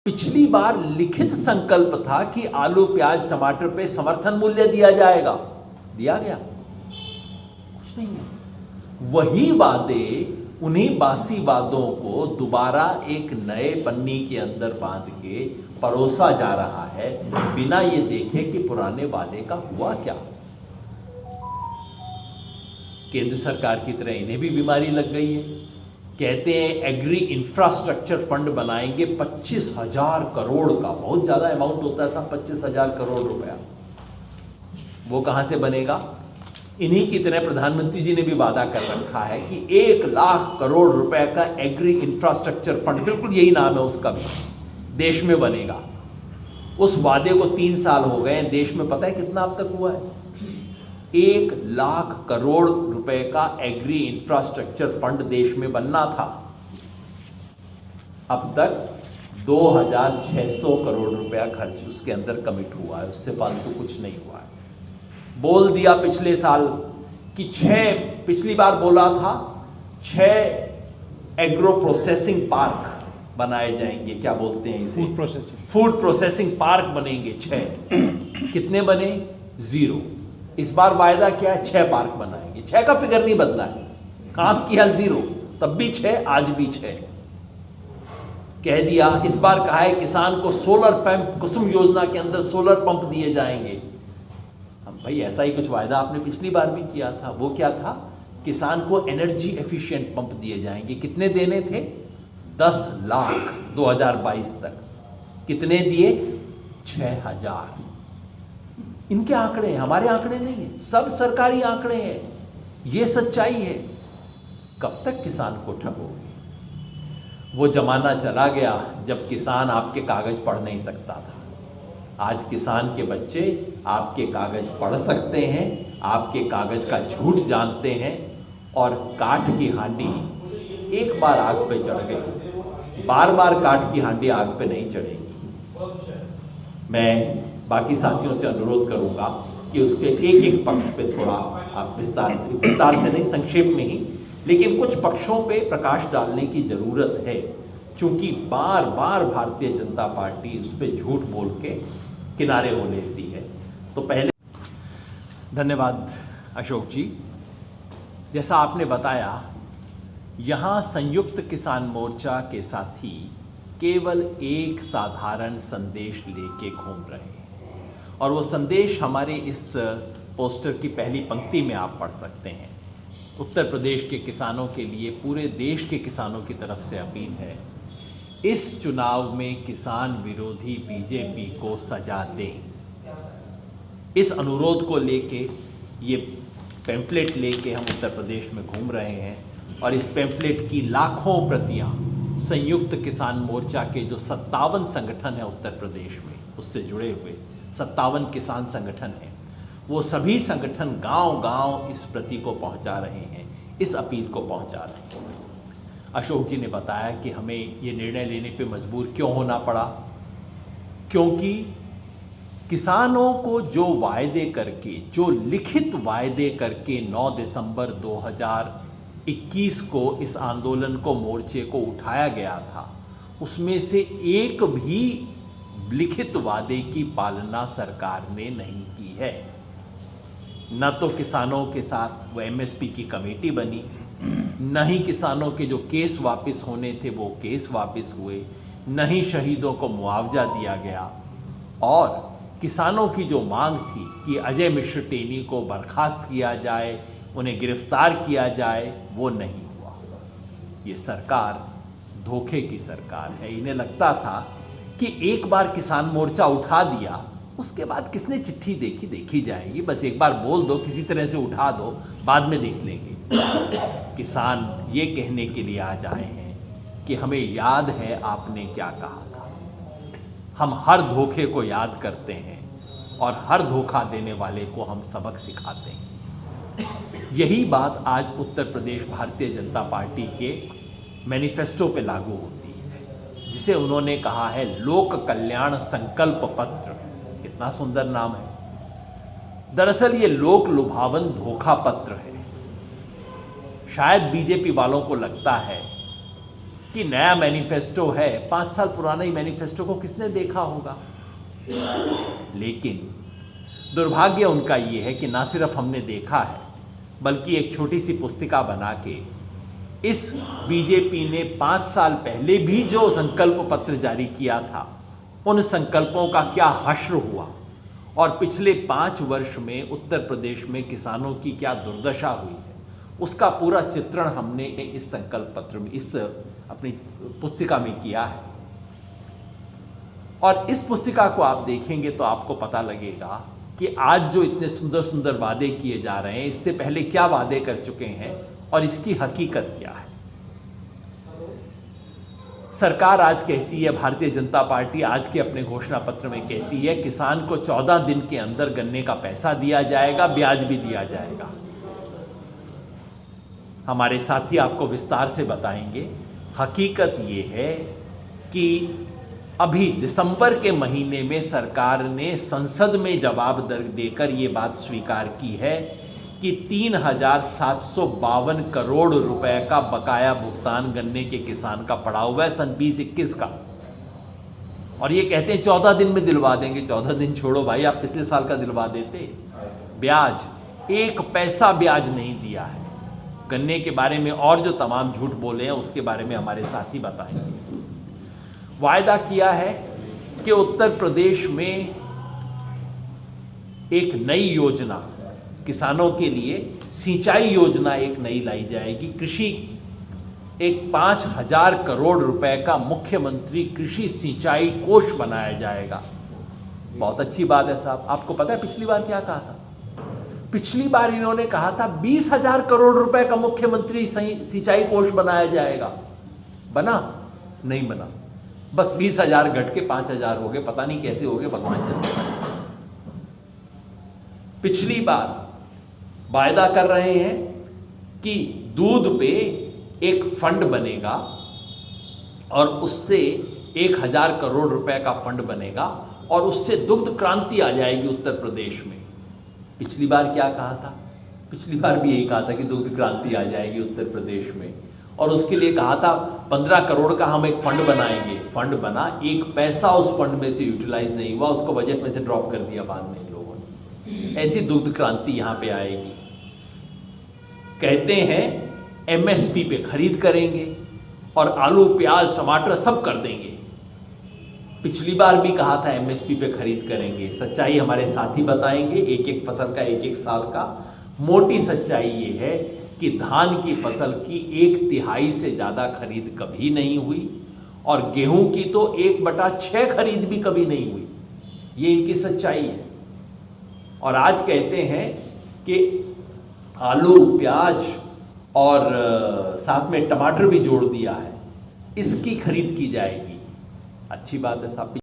पिछली बार लिखित संकल्प था कि आलू प्याज टमाटर पे समर्थन मूल्य दिया जाएगा, दिया गया? कुछ नहीं है। वही वादे, उन्हीं बासी वादों को दोबारा एक नए पन्नी के अंदर बांध के परोसा जा रहा है, बिना ये देखे कि पुराने वादे का हुआ क्या। केंद्र सरकार की तरह इन्हें भी बीमारी लग गई है। कहते हैं एग्री इंफ्रास्ट्रक्चर फंड बनाएंगे 25,000 करोड़ का, बहुत ज्यादा अमाउंट होता है साहब, 25,000 करोड़ रुपया। वो कहां से बनेगा? इन्हीं की तरह प्रधानमंत्री जी ने भी वादा कर रखा है कि 1 लाख करोड़ रुपए का एग्री इंफ्रास्ट्रक्चर फंड, बिल्कुल यही नाम है उसका भी, देश में बनेगा। उस वादे को 3 साल हो गए, देश में पता है कितना अब तक हुआ है? 1 लाख करोड़ रुपए का एग्री इंफ्रास्ट्रक्चर फंड देश में बनना था, अब तक 2,600 करोड़ रुपया खर्च उसके अंदर कमिट हुआ है, उससे फालतू कुछ नहीं हुआ है। बोल दिया पिछले साल कि 6, पिछली बार बोला था 6 एग्रो प्रोसेसिंग पार्क बनाए जाएंगे, क्या बोलते हैं इसे? फूड प्रोसेसिंग पार्क बनेंगे 6। कितने बने? 0। इस बार वायदा क्या है? 6 पार्क बनाएंगे। 6 का फिगर नहीं बदला है, काम किया 0, तब भी 6, आज भी 6 कह दिया। इस बार कहा है किसान को सोलर पंप, कुसुम योजना के अंदर सोलर पंप दिए जाएंगे। हम भाई ऐसा ही कुछ वायदा आपने पिछली बार भी किया था। वो क्या था? किसान को एनर्जी एफिशिएंट पंप दिए जाएंगे। कितने देने थे? 10 लाख 2022 तक। कितने दिए? 6,000। इनके आंकड़े हैं, हमारे आंकड़े नहीं है, सब सरकारी आंकड़े हैं। ये सच्चाई है। कब तक किसान को ठगोगे? वो जमाना चला गया जब किसान आपके कागज पढ़ नहीं सकता था। आज किसान के बच्चे आपके कागज पढ़ सकते हैं, आपके कागज का झूठ जानते हैं, और काठ की हांडी एक बार आग पे चढ़ गई, बार बार काठ की हांडी आग पे नहीं चढ़ेगी। मैं बाकी साथियों से अनुरोध करूंगा कि उसके एक एक पक्ष पे थोड़ा आप विस्तार से नहीं, संक्षेप में ही, लेकिन कुछ पक्षों पे प्रकाश डालने की जरूरत है, क्योंकि बार बार भारतीय जनता पार्टी उस पर झूठ बोल के किनारे हो लेती है। तो पहले धन्यवाद अशोक जी। जैसा आपने बताया, यहाँ संयुक्त किसान मोर्चा के साथी केवल एक साधारण संदेश लेके घूम रहे हैं, और वो संदेश हमारे इस पोस्टर की पहली पंक्ति में आप पढ़ सकते हैं। उत्तर प्रदेश के किसानों के लिए पूरे देश के किसानों की तरफ से अपील है, इस चुनाव में किसान विरोधी बीजेपी को सजा दें। इस अनुरोध को लेके ये पैम्फलेट लेके हम उत्तर प्रदेश में घूम रहे हैं, और इस पैम्फलेट की लाखों प्रतियां संयुक्त किसान मोर्चा के जो 57 संगठन है उत्तर प्रदेश में, उससे जुड़े हुए 57 किसान संगठन हैं, वो सभी संगठन गांव-गांव इस प्रति को पहुंचा रहे हैं, इस अपील को पहुंचा रहे हैं। अशोक जी ने बताया कि हमें ये निर्णय लेने पे मजबूर क्यों होना पड़ा, क्योंकि किसानों को जो वायदे करके, जो लिखित वायदे करके 9 दिसंबर 2021 को इस आंदोलन को, मोर्चे को उठाया गया था, उसमें से एक भी लिखित वादे की पालना सरकार ने नहीं की है। न तो किसानों के साथ वो एमएसपी की कमेटी बनी, न ही किसानों के जो केस वापस होने थे वो केस वापस हुए, न ही शहीदों को मुआवजा दिया गया, और किसानों की जो मांग थी कि अजय मिश्र टेनी को बर्खास्त किया जाए, उन्हें गिरफ्तार किया जाए, वो नहीं हुआ। ये सरकार धोखे की सरकार है। इन्हें लगता था कि एक बार किसान मोर्चा उठा दिया, उसके बाद किसने चिट्ठी देखी, देखी जाएगी, बस एक बार बोल दो, किसी तरह से उठा दो, बाद में देख लेंगे। किसान ये कहने के लिए आज आए हैं कि हमें याद है आपने क्या कहा था। हम हर धोखे को याद करते हैं और हर धोखा देने वाले को हम सबक सिखाते हैं। यही बात आज उत्तर प्रदेश भारतीय जनता पार्टी के मैनिफेस्टो पे लागू होती है, जिसे उन्होंने कहा है लोक कल्याण संकल्प पत्र। कितना सुंदर नाम है। दरअसल ये लोक लुभावन धोखा पत्र है। शायद बीजेपी वालों को लगता है कि नया मैनिफेस्टो है, 5 साल पुराना ही मैनिफेस्टो को किसने देखा होगा। लेकिन दुर्भाग्य उनका ये है कि ना सिर्फ हमने देखा है, बल्कि एक छोटी सी पुस्तिका बना के इस बीजेपी ने 5 साल पहले भी जो संकल्प पत्र जारी किया था, उन संकल्पों का क्या हश्र हुआ और पिछले 5 वर्ष में उत्तर प्रदेश में किसानों की क्या दुर्दशा हुई है, उसका पूरा चित्रण हमने इस संकल्प पत्र में, इस अपनी पुस्तिका में किया है। और इस पुस्तिका को आप देखेंगे तो आपको पता लगेगा कि आज जो इतने सुंदर सुंदर वादे किए जा रहे हैं, इससे पहले क्या वादे कर चुके हैं और इसकी हकीकत क्या है। सरकार आज कहती है, भारतीय जनता पार्टी आज के अपने घोषणा पत्र में कहती है, किसान को 14 दिन के अंदर गन्ने का पैसा दिया जाएगा, ब्याज भी दिया जाएगा। हमारे साथी आपको विस्तार से बताएंगे। हकीकत ये है कि अभी दिसंबर के महीने में सरकार ने संसद में जवाब देकर ये बात स्वीकार की है कि 3,752 करोड़ रुपए का बकाया भुगतान गन्ने के किसान का पड़ा हुआ है सन 2021 का। और ये कहते हैं 14 दिन में दिलवा देंगे। 14 दिन छोड़ो भाई, आप पिछले साल का दिलवा देते। ब्याज, 1 पैसा ब्याज नहीं दिया है। गन्ने के बारे में और जो तमाम झूठ बोले हैं उसके बारे में हमारे साथी बताएंगे। वायदा किया है कि उत्तर प्रदेश में एक नई योजना किसानों के लिए, सिंचाई योजना एक नई लाई जाएगी। कृषि, एक 5,000 करोड़ रुपए का मुख्यमंत्री कृषि सिंचाई कोष बनाया जाएगा। बहुत अच्छी बात है साहब। आपको पता है पिछली बार क्या कहा था? पिछली बार इन्होंने कहा था 20,000 करोड़ रुपए का मुख्यमंत्री सिंचाई कोष बनाया जाएगा। बना? नहीं बना। बस 20,000 घट के 5,000 हो गए। पता नहीं कैसे हो गए, भगवान जाने। पिछली बार वायदा कर रहे हैं कि दूध पे एक फंड बनेगा और उससे 1,000 करोड़ रुपए का फंड बनेगा और उससे दुग्ध क्रांति आ जाएगी उत्तर प्रदेश में। पिछली बार क्या कहा था? पिछली बार भी यही कहा था कि दुग्ध क्रांति आ जाएगी उत्तर प्रदेश में, और उसके लिए कहा था 15 करोड़ का हम एक फंड बनाएंगे। फंड बना, 1 पैसा उस फंड में से यूटिलाइज नहीं हुआ, उसको बजट में से ड्रॉप कर दिया बाद में इन लोगों ने। ऐसी दुग्ध क्रांति यहां पे आएगी। कहते हैं एमएसपी पे खरीद करेंगे और आलू, प्याज, टमाटर सब कर देंगे। पिछली बार भी कहा था एमएसपी पे खरीद करेंगे। सच्चाई हमारे साथी बताएंगे, एक एक फसल का, एक एक साल का। मोटी सच्चाई ये है कि धान की फसल की 1/3 से ज्यादा खरीद कभी नहीं हुई और गेहूं की तो 1/6 खरीद भी कभी नहीं हुई। ये इनकी सच्चाई है। और आज कहते हैं कि आलू, प्याज और साथ में टमाटर भी जोड़ दिया है, इसकी खरीद की जाएगी। अच्छी बात है साहब।